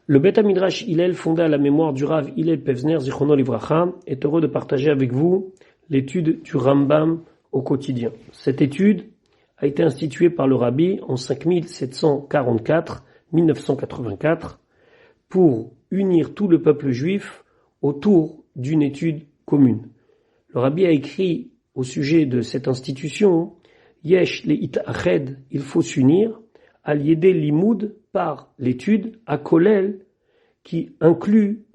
Le Beth Midrash Hillel, fondé à la mémoire du Rav Hillel Pevzner Zichrono Livracha, est heureux de partager avec vous l'étude du Rambam au quotidien. Cette étude a été instituée par le Rabbi en 5744-1984 pour unir tout le peuple juif autour d'une étude commune. Le Rabbi a écrit au sujet de cette institution Yesh le'itached, il faut s'unir, al yedé limoud, par l'étude, à Kolel, qui inclut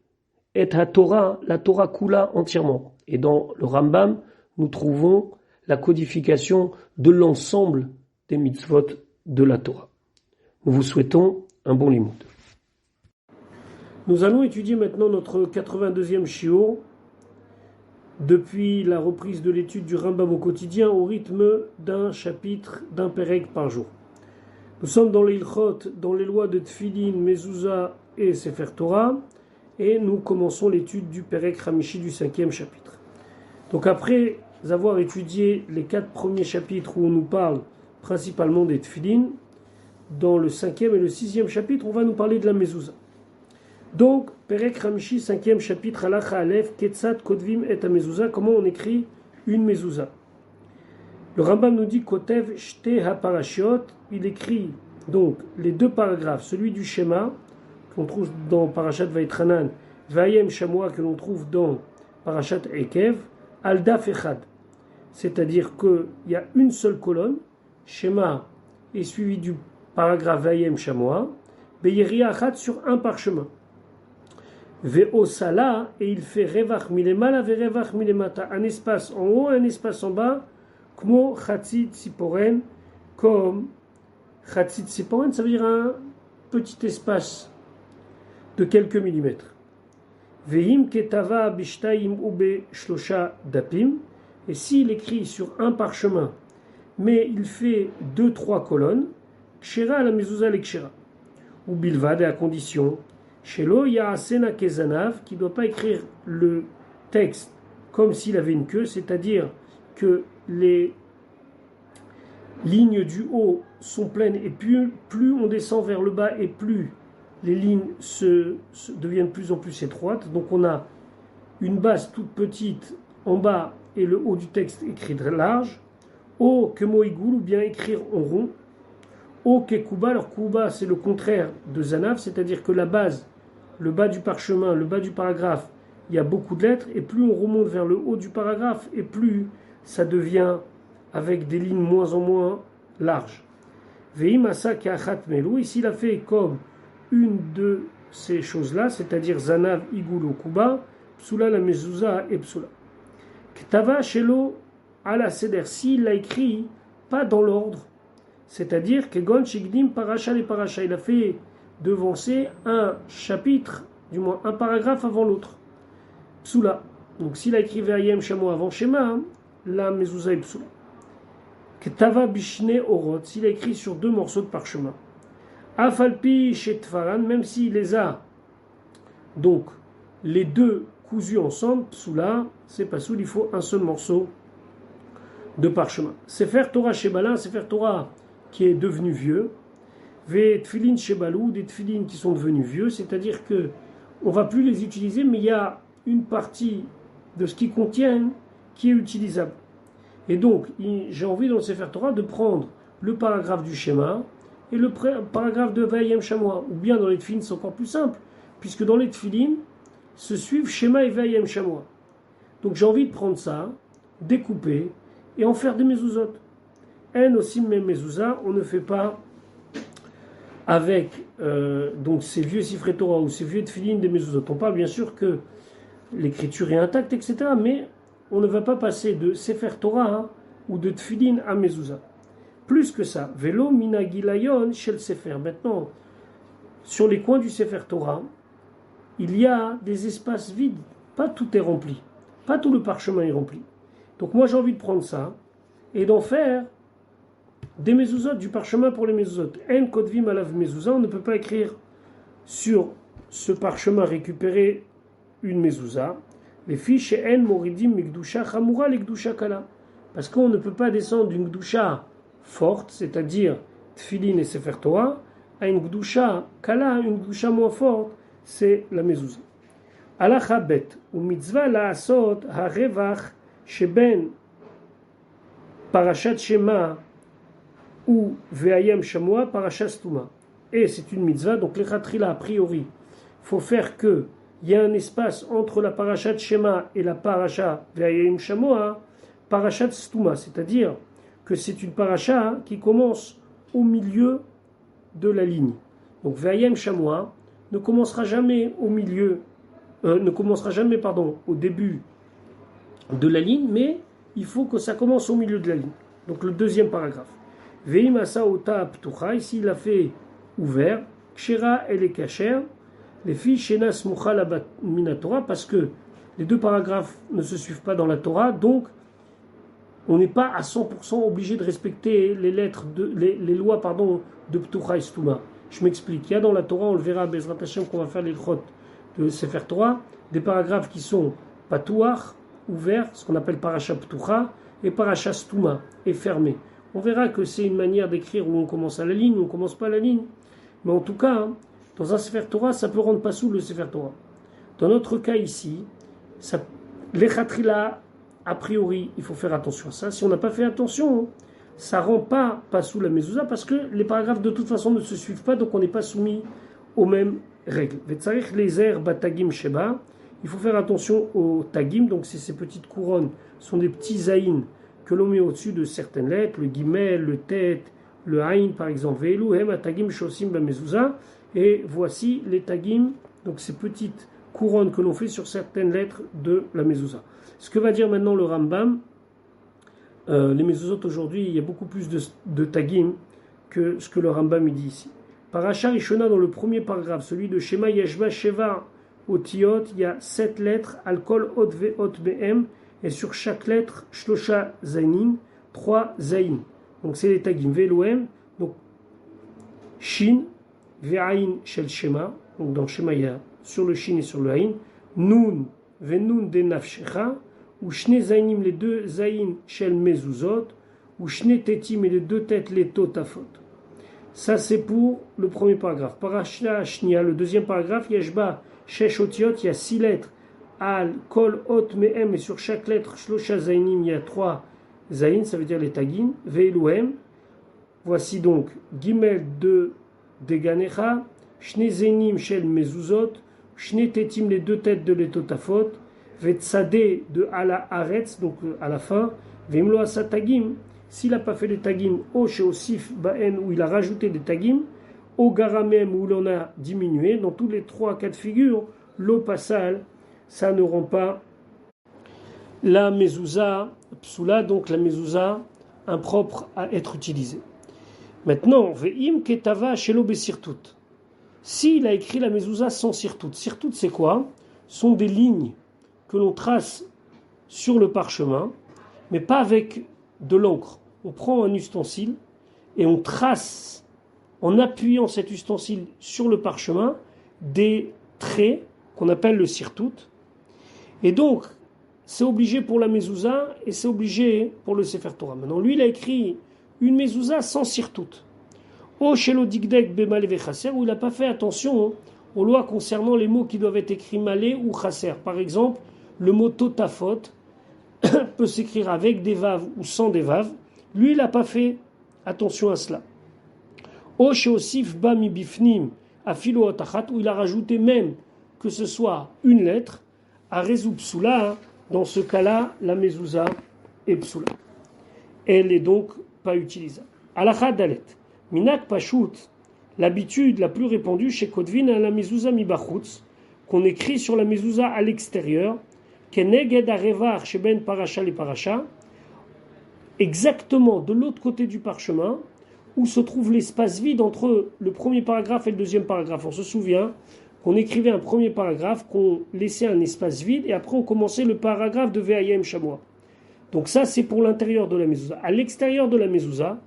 et Torah, la Torah Kula entièrement. Et dans le Rambam, nous trouvons la codification de l'ensemble des mitzvot de la Torah. Nous vous souhaitons un bon limoud. Nous allons étudier maintenant notre 82e shiur, depuis la reprise de l'étude du Rambam au quotidien au rythme d'un chapitre, d'un pérek par jour. Nous sommes dans les Ilchot, dans les lois de Tfilin, Mezouza et Sefer Torah, et nous commençons l'étude du Perek Hamishi du 5e chapitre. Donc après avoir étudié les 4 premiers chapitres où on nous parle principalement des Tfilin, dans le 5e et le 6e chapitre, on va nous parler de la Mezouza. Donc, Perek Hamishi, 5e chapitre, Halacha Aleph, Ketzat Kodvim et Mezouza, comment on écrit une Mezouza. Le Rambam nous dit Kotev Shte HaParashiot, il écrit donc les 2 paragraphes, celui du Shema, qu'on trouve dans Parashat Vaïtranan, Vayem Shamoa, que l'on trouve dans Parashat Ekev, Al Daf Echad. C'est-à-dire qu'il y a une seule colonne, Shema est suivi du paragraphe Vayem Shamoa, Beyeria Achad sur un parchemin. Ve'osala, et il fait Revach Milemala ve'Revach Milemata, un espace en haut, un espace en bas, Kmo Chatzi Tziporen, comme Chatzi Tziporen, ça veut dire un petit espace de quelques millimètres. Ve'im Ketava Bishtaim Ube Shlosha Dapim, et s'il écrit sur un parchemin, mais il fait 2-3 colonnes, Kshera la Mezouza l'Ekshera, ou Bilvad, à condition, Shelo Yaasena Kezanav, qui ne doit pas écrire le texte comme s'il avait une queue, c'est-à-dire que les lignes du haut sont pleines et plus on descend vers le bas et plus les lignes deviennent de plus en plus étroites. Donc on a une base toute petite en bas et le haut du texte écrit large. O Kemoigoul, ou bien écrire en rond. O Kekuba, alors Kuba c'est le contraire de Zanav, c'est-à-dire que la base, le bas du parchemin, le bas du paragraphe, il y a beaucoup de lettres, et plus on remonte vers le haut du paragraphe, et plus ça devient avec des lignes moins en moins larges. Veimasa Keachat Melou, ici il a fait comme une de ces choses-là, c'est-à-dire Zanav, Igulo, Kuba, Psula la Mezouza et Psula. Ktava Shelo ala Seder, s'il l'a écrit pas dans l'ordre, c'est-à-dire que Gon Shigdim Parasha les Parasha, il a fait devancer un chapitre, du moins un paragraphe avant l'autre. Psula. Donc s'il a écrit Ve'ayem Shamo avant Shema, la Mezouza et Psula. Ketava Bishne Orot, s'il a écrit sur 2 morceaux de parchemin. Afalpi Shetfaran, même s'il les a, donc les 2 cousus ensemble, Psula, c'est pas soul, il faut un seul morceau de parchemin. Sefer Torah Shebala, Sefer Torah qui est devenu vieux, Ve Tfilin Shebalou, des Tfilin qui sont devenus vieux, c'est-à-dire que on va plus les utiliser, mais il y a une partie de ce qu'ils contiennent qui est utilisable. Et donc, j'ai envie dans le Sefer Torah de prendre le paragraphe du schéma et le paragraphe de Vayem Shamoa, ou bien dans les Tfilin c'est encore plus simple, puisque dans les Tfilin se suivent schéma et Vayem Shamoa. Donc j'ai envie de prendre ça, découper et en faire des mezuzot. En aussi même mezouza, on ne fait pas avec donc ces vieux Sifrei Torah ou ces vieux Tfilin des mezuzot. On parle bien sûr que l'écriture est intacte, etc. Mais on ne va pas passer de Sefer Torah ou de Tfilin à mezouza. Plus que ça, Velo mina gilayon shel Sefer. Maintenant, sur les coins du Sefer Torah, il y a des espaces vides. Pas tout est rempli. Pas tout le parchemin est rempli. Donc moi j'ai envie de prendre ça et d'en faire des mezuzot, du parchemin pour les mezuzot. En kodvim alav mezuzah, on ne peut pas écrire sur ce parchemin récupéré une mezuzah. Les fiches en moridim migdusha chamura les gdusha kala. Parce qu'on ne peut pas descendre d'une gdusha forte, c'est-à-dire tfilin et sefer Torah, à une gdusha kala, une gdusha moins forte, c'est la mezouza. Halacha bet, ou mitzvah la'asot ha'revach sheben parashat shema ou ve'ayam shamua parashat stuma. Et c'est une mitzvah, donc l'echatrila a priori, il faut faire que il y a un espace entre la parashat shema et la parashat ve'ayam shamua parashat stuma, c'est-à-dire que c'est une parasha qui commence au milieu de la ligne. Donc ve'ayam shamua ne commencera jamais au milieu, au début de la ligne, mais il faut que ça commence au milieu de la ligne. Donc le deuxième paragraphe. Ve'im asa ota ptucha, ici il a fait ouvert, kshera el kacher, les filles shenas mucha mina Torah, parce que les deux paragraphes ne se suivent pas dans la Torah, donc on n'est pas à 100% obligé de respecter les lois de ptucha et stuma. Je m'explique. Il y a dans la Torah, on le verra à Bezrat Hashem qu'on va faire les chot de Sefer Torah, des paragraphes qui sont patouar, ouverts, ce qu'on appelle parasha ptucha, et parasha stuma, et fermés. On verra que c'est une manière d'écrire où on commence à la ligne, où on ne commence pas à la ligne. Mais en tout cas, dans un Sefer Torah, ça peut rendre pas sous le Sefer Torah. Dans notre cas ici, l'echatrila, a priori, il faut faire attention à ça. Si on n'a pas fait attention, ça ne rend pas sous la mezouza, parce que les paragraphes de toute façon ne se suivent pas, donc on n'est pas soumis aux mêmes règles. Vetzarich lezer batagim sheba, il faut faire attention aux tagim, donc c'est ces petites couronnes, sont des petits zaïn que l'on met au-dessus de certaines lettres, le gimel, le tet, le aïn par exemple, ve'elu hem atagim shosim b'mezouza, et voici les tagim, donc ces petites couronnes que l'on fait sur certaines lettres de la mezouza. Ce que va dire maintenant le Rambam, les mezuzot aujourd'hui, il y a beaucoup plus de tagim que ce que le Rambam dit ici. Parasha Rishona, dans le premier paragraphe, celui de Shema Yeshba Sheva Otiot, il y a 7 lettres, Alkol Ot Ve Ot Be'em, et sur chaque lettre, Shlosha Zainim, 3 Zain. Donc c'est les tagim, Ve'loem, donc Shin, Ve'ain Shel Shema, donc dans Shema, il y a sur le Shin et sur le Ain, Nun, Ve'nun De Nafshecha, ou Shne Zainim, les 2 Zain Shel Mezuzot, ou Shne Tetim, et les 2 têtes, les Totafot. Ça, c'est pour le premier paragraphe. Parasha Shnia, le deuxième paragraphe, Yeshba Shesh Otiot, il y a 6 lettres. Al Kol Ot Me'em, et sur chaque lettre, Shlosha Zainim, il y a 3 Zain, ça veut dire les Tagim. Ve'eluhem. Voici donc Gimel de Deganecha, Shne Zainim Shel Mezuzot, Shne Tetim, les 2 têtes de l'Etotafot, Vetzadeh de Ala Aretz, donc à la fin, Vemlo Asa Tagim, s'il n'a pas fait les Tagim, O Sheosif Baen, où il a rajouté des Tagim, O Garamem, où l'on a diminué, dans tous les 3 cas de figure, l'eau passale, ça ne rend pas la mezouza psoula, donc la mezouza impropre à être utilisée. Maintenant, Ve'im Ketava Shelo Besirtut. S'il a écrit la mezouza sans sirtut, sirtut c'est quoi? Ce sont des lignes que l'on trace sur le parchemin, mais pas avec de l'encre. On prend un ustensile et on trace, en appuyant cet ustensile sur le parchemin, des traits qu'on appelle le sirtut. Et donc, c'est obligé pour la mezouza et c'est obligé pour le Sefer Torah. Maintenant, lui, il a écrit une mezouza sans sirtut. O shelo digdek bemale vechaser, où il n'a pas fait attention aux lois concernant les mots qui doivent être écrits malé ou chaser. Par exemple, le mot totafot peut s'écrire avec des vaves ou sans des vaves. Lui, il n'a pas fait attention à cela. O sheosif ba mi bifnim afilo otachat, où il a rajouté même que ce soit une lettre, à rezou psoula, dans ce cas-là, la mezouza est psoula. Elle est donc pas utilisable. Alakha dalet. Minak pashut, l'habitude la plus répandue chez Kotvin à la mezouza mibachutz, qu'on écrit sur la mezouza à l'extérieur, keneged arevar sheben parasha les parasha, exactement de l'autre côté du parchemin, où se trouve l'espace vide entre le premier paragraphe et le deuxième paragraphe. On se souvient qu'on écrivait un premier paragraphe, qu'on laissait un espace vide, et après on commençait le paragraphe de Ve'ayem Shamua. Donc ça, c'est pour l'intérieur de la mezouza. À l'extérieur de la mezouza,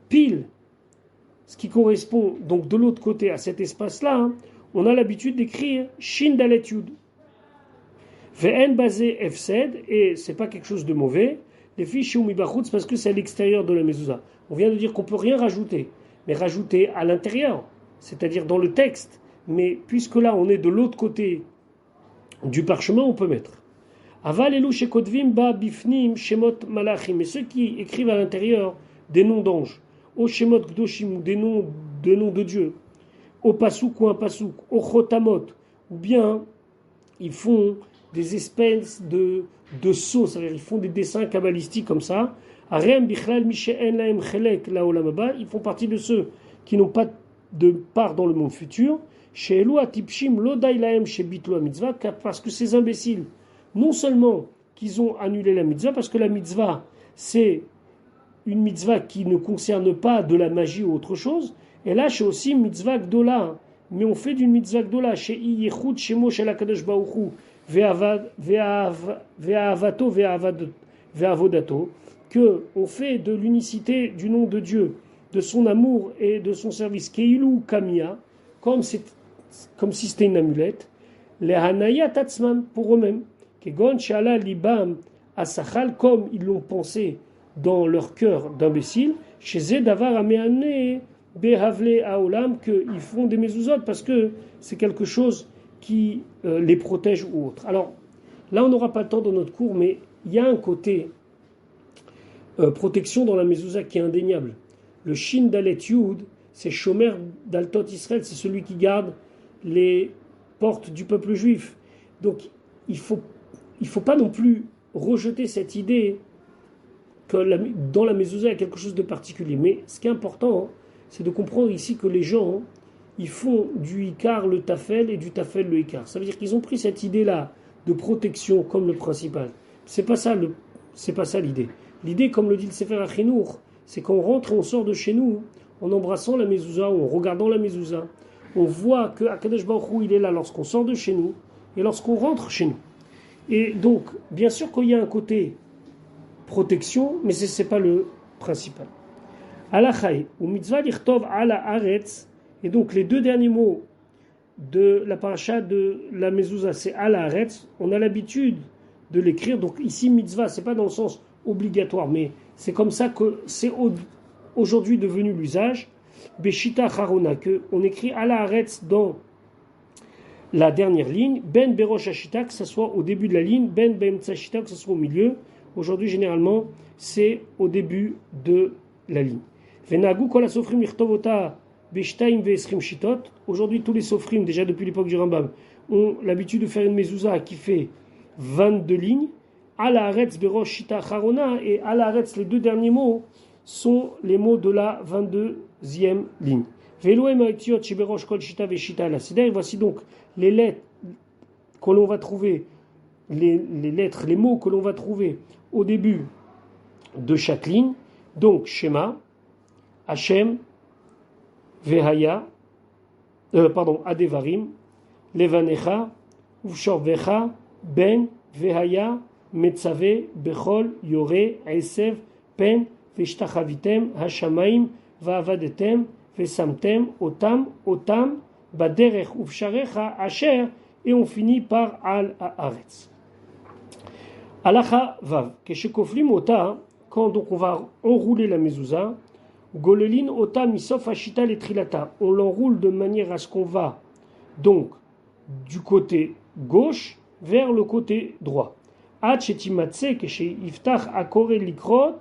pile, ce qui correspond donc de l'autre côté à cet espace-là, on a l'habitude d'écrire Shin Dalet Yud. Ve'en basé Efsed, et c'est pas quelque chose de mauvais, les fiches ou mibachutz, parce que c'est à l'extérieur de la mezouza. On vient de dire qu'on peut rien rajouter, mais rajouter à l'intérieur, c'est-à-dire dans le texte, mais puisque là on est de l'autre côté du parchemin, on peut mettre. Aval elu shekotvim ba bifnim shemot malachim. Et ceux qui écrivent à l'intérieur des noms d'anges, au shemot gdoshim, des noms de Dieu, au pasouk ou un pasouk, au chotamot, ou bien ils font des espèces de sceaux, c'est-à-dire ils font des dessins kabbalistiques comme ça. Arem bichlal mishe'en lahem chelek laolam haba, ils font partie de ceux qui n'ont pas de part dans le monde futur. She'elu atipshim lo dai lahem shebitlu mitzvah, parce que ces imbéciles, non seulement qu'ils ont annulé la mitzvah, parce que la mitzvah, c'est une mitzvah qui ne concerne pas de la magie ou autre chose, et là, c'est aussi mitzvah gdola, mais on fait d'une mitzvah gdola, chez Yechut Shemo Shel HaKadosh Baruch Hu, Ve'avato Ve'avodato, que on fait de l'unicité du nom de Dieu, de son amour et de son service, Keilu Kamiya, comme si c'était une amulette, les Hanaya Tatzman, pour eux-mêmes, Kegon Shala Libam Asachal, comme ils l'ont pensé dans leur cœur d'imbécile, chez Zedavar Ameane Behavle Aolam, qu'ils font des mezuzot parce que c'est quelque chose qui les protège ou autre. Alors, là, on n'aura pas le temps dans notre cours, mais il y a un côté protection dans la mezouza qui est indéniable. Le Shin Dalet Yud, c'est Shomer d'Altot Israël, c'est celui qui garde les portes du peuple juif. Donc, il faut pas non plus rejeter cette idée que dans la mezouza, il y a quelque chose de particulier. Mais ce qui est important, c'est de comprendre ici que les gens, ils font du Ikar le Tafel et du Tafel le Ikar. Ça veut dire qu'ils ont pris cette idée-là de protection comme le principal. C'est pas ça l'idée. L'idée, comme le dit le Sefer HaChinour, c'est qu'on rentre et on sort de chez nous en embrassant la mezouza ou en regardant la mezouza. On voit que Akadosh Baruch Hu, il est là lorsqu'on sort de chez nous et lorsqu'on rentre chez nous. Et donc, bien sûr qu'il y a un côté protection, mais ce n'est pas le principal. Alachai, ou mitzvah lichtov ala aretz, et donc les deux derniers mots de la paracha de la mezouza, c'est ala aretz. On a l'habitude de l'écrire, donc ici mitzvah, c'est pas dans le sens obligatoire, mais c'est comme ça que c'est aujourd'hui devenu l'usage. Beshita charona, que on écrit ala aretz dans la dernière ligne, ben berosh hashita, que ce soit au début de la ligne, ben be'emtza hashita, que ce soit au milieu. Aujourd'hui, généralement, c'est au début de la ligne. Venagu kol asofrim lichtovota beshtaim ve'esrim shitot. Aujourd'hui, tous les sofrim, déjà depuis l'époque du Rambam, ont l'habitude de faire une mezouza qui fait 22 lignes. Ala aretz berosh shita charona, et ala aretz, les deux derniers mots, sont les mots de la 22e ligne. Veloem ha'etiot sheberosh kol shita ve'shita ala seder. Voici donc les lettres que l'on va trouver, les lettres, les mots que l'on va trouver au début de chaque ligne. Donc, Shema, Hashem, Vehaya, Adevarim, Levanecha, Uvshorvecha, Ben, Vehaya, Metzave, Bechol, Yore, Esev, Pen, Veshtachavitem, Hashamaim, Vaavadetem, Vesamtem, Otam, Baderech, Uvsharecha, Asher, et on finit par Al Haaretz. Alacha Vav, Keshekoflim Ota, quand donc on va enrouler la mezouza, Golelin Ota Misof Ashita et Trilata, on l'enroule de manière à ce qu'on va donc du côté gauche vers le côté droit. Hachetimatse Keshe Iftach Akore Likrot,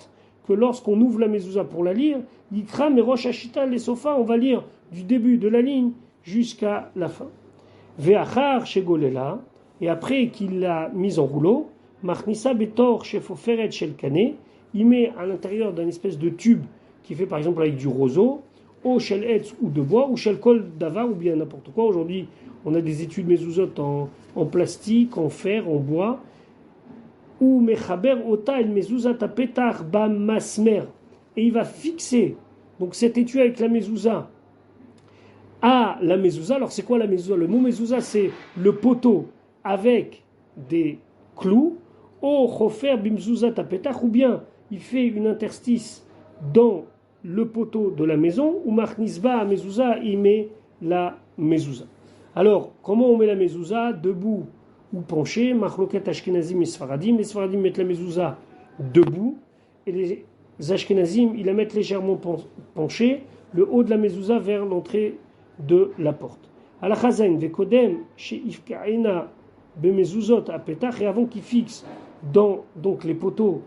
que lorsqu'on ouvre la mezouza pour la lire, Yikra Merosh Ashita les Sofa, on va lire du début de la ligne jusqu'à la fin. Ve'achar Shegolela, et après qu'il l'a mise en rouleau, Machnissa Betor Shefoferet Shel Kane, il met à l'intérieur d'un espèce de tube qui fait par exemple avec du roseau, ou Shel Etz ou de bois, ou Shel Kol Davar, ou bien n'importe quoi. Aujourd'hui, on a des études mezuzot en plastique, en fer, en bois. Ou Mechaber Ota El Mezuzat Petar Bam Masmer. Et il va fixer donc cet étui avec la mezouza à la mezouza. Alors c'est quoi la mezouza? Le mot mezouza, c'est le poteau avec des clous. O chofer bimzuzat apetach, ou bien il fait une interstice dans le poteau de la maison, ou marnisba à mezouza, il met la mezouza. Alors, comment on met la mezouza? Debout ou penché? Machloket ashkenazim et sfaradim. Les sfaradim mettent la mezouza debout, et les ashkenazim, ils la mettent légèrement penchée, le haut de la mezouza vers l'entrée de la porte. Alachazain vekodem chez Ifkaina bemezuzot à Petach, et avant qu'il fixe dans donc les poteaux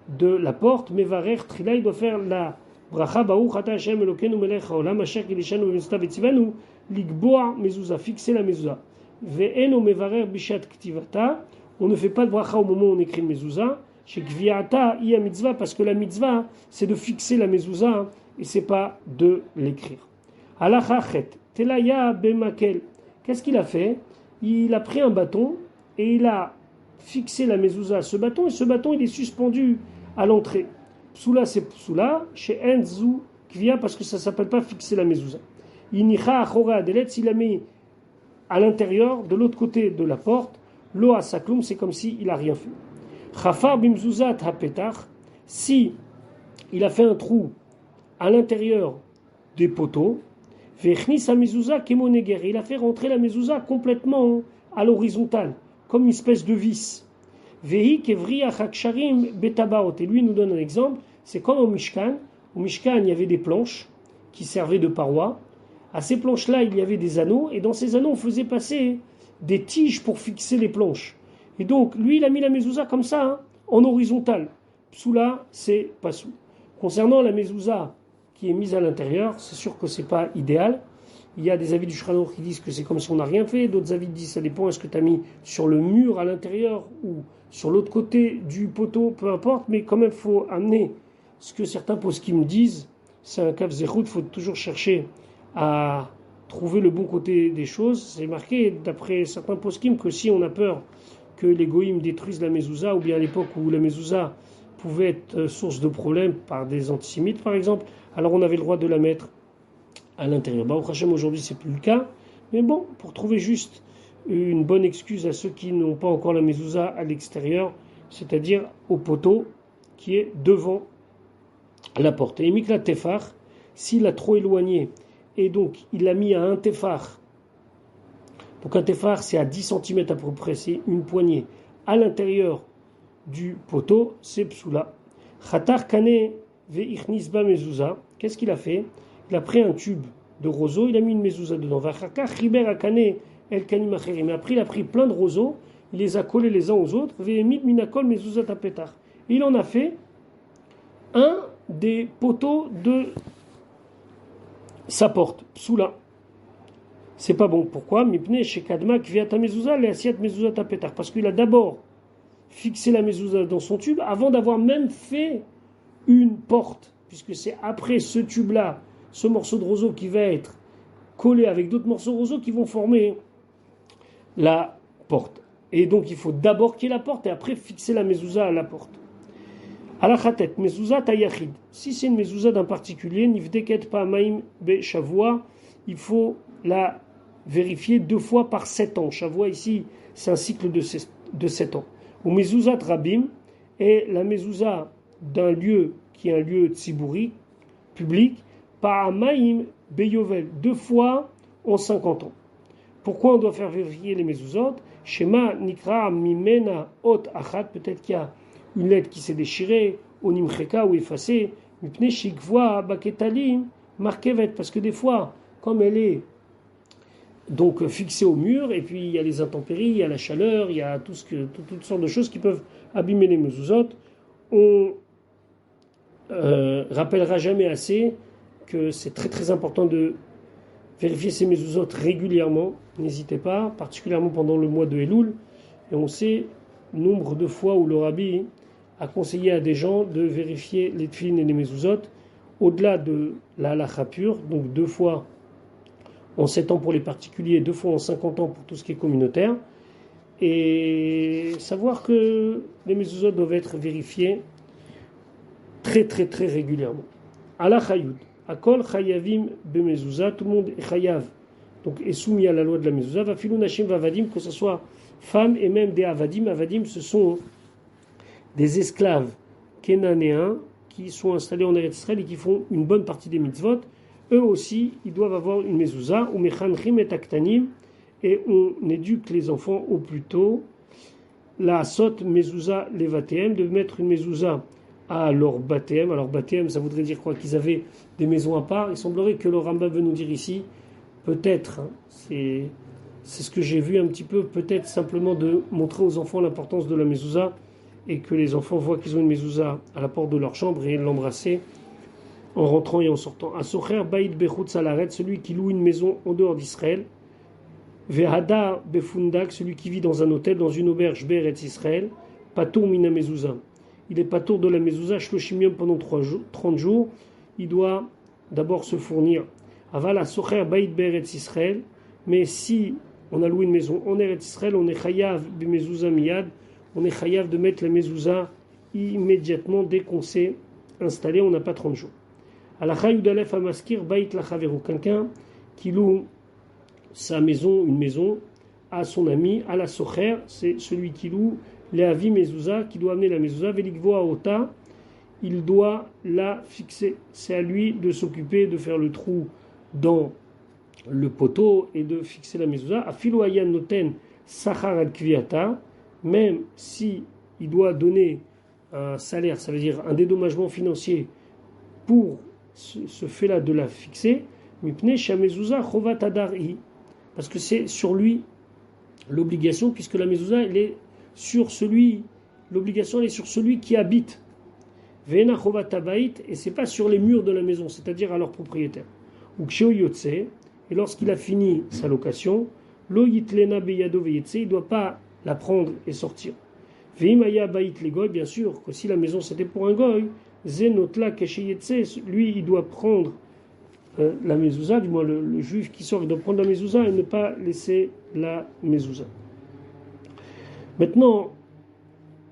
de la porte, Mevarer Trila, il doit faire la bracha Baruch ata Hashem Elokeinu melech haolam asher kilishanu b'mitzvot v'tzivanu ligboa mezuzah, fixer la mezuzah. Ve'eno mevarer bishat ktivata, on ne fait pas de bracha au moment où on écrit le mezuzah. Chez Gviata, il y a mitzvah, parce que la mitzvah, c'est de fixer la mezuzah, et c'est pas de l'écrire. Alachachet, telaya bemakel. Qu'est-ce qu'il a fait? Il a pris un bâton, et il a fixé la mezuzah à ce bâton, et ce bâton, il est suspendu à l'entrée. Psoula, c'est psoula, chez Enzu Kvia, parce que ça s'appelle pas fixer la mezuzah. Inicha achora adelet, s'il a mis à l'intérieur, de l'autre côté de la porte, lo asakloum, c'est comme s'il a rien fait. Chafar bimzuzat hapetach, si il a fait un trou à l'intérieur des poteaux, vechnis a mezuzah kemoneger, il a fait rentrer la mezuzah complètement à l'horizontale, comme une espèce de vis. Vehi kevri achaksharim betabaot, et lui nous donne un exemple, c'est comme au Mishkan. Au Mishkan, il y avait des planches qui servaient de parois. À ces planches-là, il y avait des anneaux, et dans ces anneaux, on faisait passer des tiges pour fixer les planches. Et donc, lui, il a mis la mezuzah comme ça, en horizontal. Psoula, c'est passou. Concernant la mezuzah qui est mise à l'intérieur, c'est sûr que c'est pas idéal. Il y a des avis du Shulchan Aruch qui disent que c'est comme si on n'a rien fait. D'autres avis disent ça dépend, est-ce que tu as mis sur le mur à l'intérieur ou sur l'autre côté du poteau, peu importe. Mais quand même, il faut amener ce que certains poskim disent. C'est un kaf zechut, il faut toujours chercher à trouver le bon côté des choses. C'est marqué, d'après certains poskim, que si on a peur que les goïms détruisent la mezuzah, ou bien à l'époque où la mezuzah pouvait être source de problèmes par des antisémites, par exemple, alors on avait le droit de la mettre à l'intérieur. Baruch Hashem, aujourd'hui, c'est plus le cas. Mais bon, pour trouver juste une bonne excuse à ceux qui n'ont pas encore la mezuzah à l'extérieur, c'est-à-dire au poteau qui est devant la porte. Et Mikla Tefar, s'il a trop éloigné, et donc il l'a mis à un tefar. Donc un tefar, c'est à 10 cm à peu près, c'est une poignée. À l'intérieur du poteau, c'est psoula. Khatar kane ve'ichnisba mezuzah. Qu'est-ce qu'il a fait? Il a pris un tube de roseau, il a mis une mezuzah dedans. Vachakar chiber akane el kanim acherim. Après, il a pris plein de roseaux, il les a collés les uns aux autres. Ve'emid minakol mezuzah tapetar. Il en a fait un des poteaux de sa porte, psoula. C'est pas bon. Pourquoi? Mipne shekadma kviata mezuzah le asiat mezuzah tapetar. Parce qu'il a d'abord fixé la mezuzah dans son tube avant d'avoir même fait une porte. Puisque c'est après ce tube-là, ce morceau de roseau qui va être collé avec d'autres morceaux de roseau qui vont former la porte. Et donc il faut d'abord qu'il y ait la porte et après fixer la mezuzah à la porte. Alachatet, mezuzah tayachid. Si c'est une mezuzah d'un particulier, nivdeket pa'amaim be shavua, il faut la vérifier 2 fois par 7 ans. Shavua ici, c'est un cycle de 7 ans. Ou mezuzah rabim, et la mezuzah d'un lieu qui est un lieu tzibouri, public, pa'amaim be yovel, 2 fois en 50 ans. Pourquoi on doit faire vérifier les mezuzot? Shema nikra mimena ot achat, peut-être qu'il y a une lettre qui s'est déchirée, onimcheka ou effacée, mipne shikvoa baketalim markevet, parce que des fois, comme elle est donc fixée au mur, et puis il y a les intempéries, il y a la chaleur, il y a toutes sortes de choses qui peuvent abîmer les mezuzot, on rappellera jamais assez que c'est très très important de vérifier ces mezuzot régulièrement. N'hésitez pas, particulièrement pendant le mois de Elul, et on sait le nombre de fois où le rabbi a conseillé à des gens de vérifier les tefilin et les mezuzot au-delà de la halacha pure, donc 2 fois en 7 ans pour les particuliers, 2 fois en 50 ans pour tout ce qui est communautaire, et savoir que les mezuzot doivent être vérifiés très très très régulièrement. Ala chayud, akol chayavim bemezuzah, tout le monde est chayav, donc est soumis à la loi de la mezuzah, va filou nashim vavadim, que ce soit femmes et même des avadim. Avadim, ce sont des esclaves kénanéens qui sont installés en Eretz Israël et qui font une bonne partie des mitzvot. Eux aussi, ils doivent avoir une mezuzah, ou mechanchim et aktanim, et on éduque les enfants au plus tôt. La sot mezuzah levatem, de mettre une mezuzah à leur baptême. Alors baptême, ça voudrait dire quoi? Qu'ils avaient des maisons à part. Il semblerait que le Rambam veut nous dire ici peut-être, hein, c'est ce que j'ai vu un petit peu, peut-être simplement de montrer aux enfants l'importance de la mezouza et que les enfants voient qu'ils ont une mezouza à la porte de leur chambre et l'embrasser en rentrant et en sortant. Asocher Baït Bechut Salaret, celui qui loue une maison en dehors d'Israël. Vehada Befundak, celui qui vit dans un hôtel, dans une auberge Beretz Israël. Patour Mina Mezouza. Il est patour de la mezouza, Shloshim pendant 30 jours. Il doit d'abord se fournir. Aval Asocher Baït Beretz Israël. Mais si on a loué une maison en Eretz Israël, on est chayav b'mezouza miyad, on est chayav de mettre la mezouza immédiatement dès qu'on s'est installé, on n'a pas 30 jours. Alacha yudalef amaskir bait lachaveru, quelqu'un qui loue sa maison, une maison, à son ami, à la socher, c'est celui qui loue, leavi mezouza, qui doit amener la mezouza, velikvo aota, il doit la fixer. C'est à lui de s'occuper, de faire le trou dans le poteau et de fixer la mezouza. Afilu ayan noten sachar ad kviata, même si il doit donner un salaire, ça veut dire un dédommagement financier pour ce fait-là de la fixer, mipne shamezouza chovat adari, parce que c'est sur lui l'obligation, puisque la mezouza elle est sur celui, l'obligation elle est sur celui qui habite. Ve'ena chovat tabait, et c'est pas sur les murs de la maison, c'est-à-dire à leur propriétaire. Ou kshéo yotse, et lorsqu'il a fini sa location, lo yitlena beyado veyetse, il ne doit pas la prendre et sortir. Veimaya bait les goy, bien sûr, que si la maison c'était pour un goy, zenotla kesheyetse, lui il doit prendre la mezouza, du moins le juif qui sort, il doit prendre la mezouza et ne pas laisser la mezouza. Maintenant,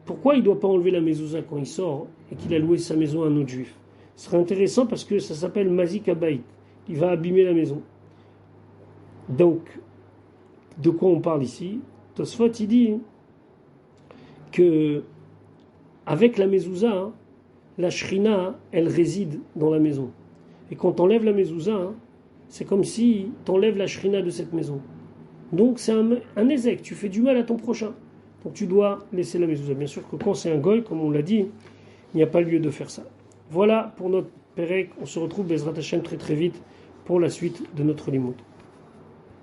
pourquoi il ne doit pas enlever la mezouza quand il sort et qu'il a loué sa maison à un autre juif? Ce serait intéressant parce que ça s'appelle mazik abayit, il va abîmer la maison. Donc, de quoi on parle ici? Tosfot, il dit que avec la mezouza, la shrina, elle réside dans la maison. Et quand tu enlèves la mezouza, c'est comme si tu enlèves la shrina de cette maison. Donc, c'est un ézek, tu fais du mal à ton prochain. Donc, tu dois laisser la mezouza. Bien sûr que quand c'est un goy, comme on l'a dit, il n'y a pas lieu de faire ça. Voilà pour notre Pérec. On se retrouve, Bezrat Hashem, très très vite pour la suite de notre limoud.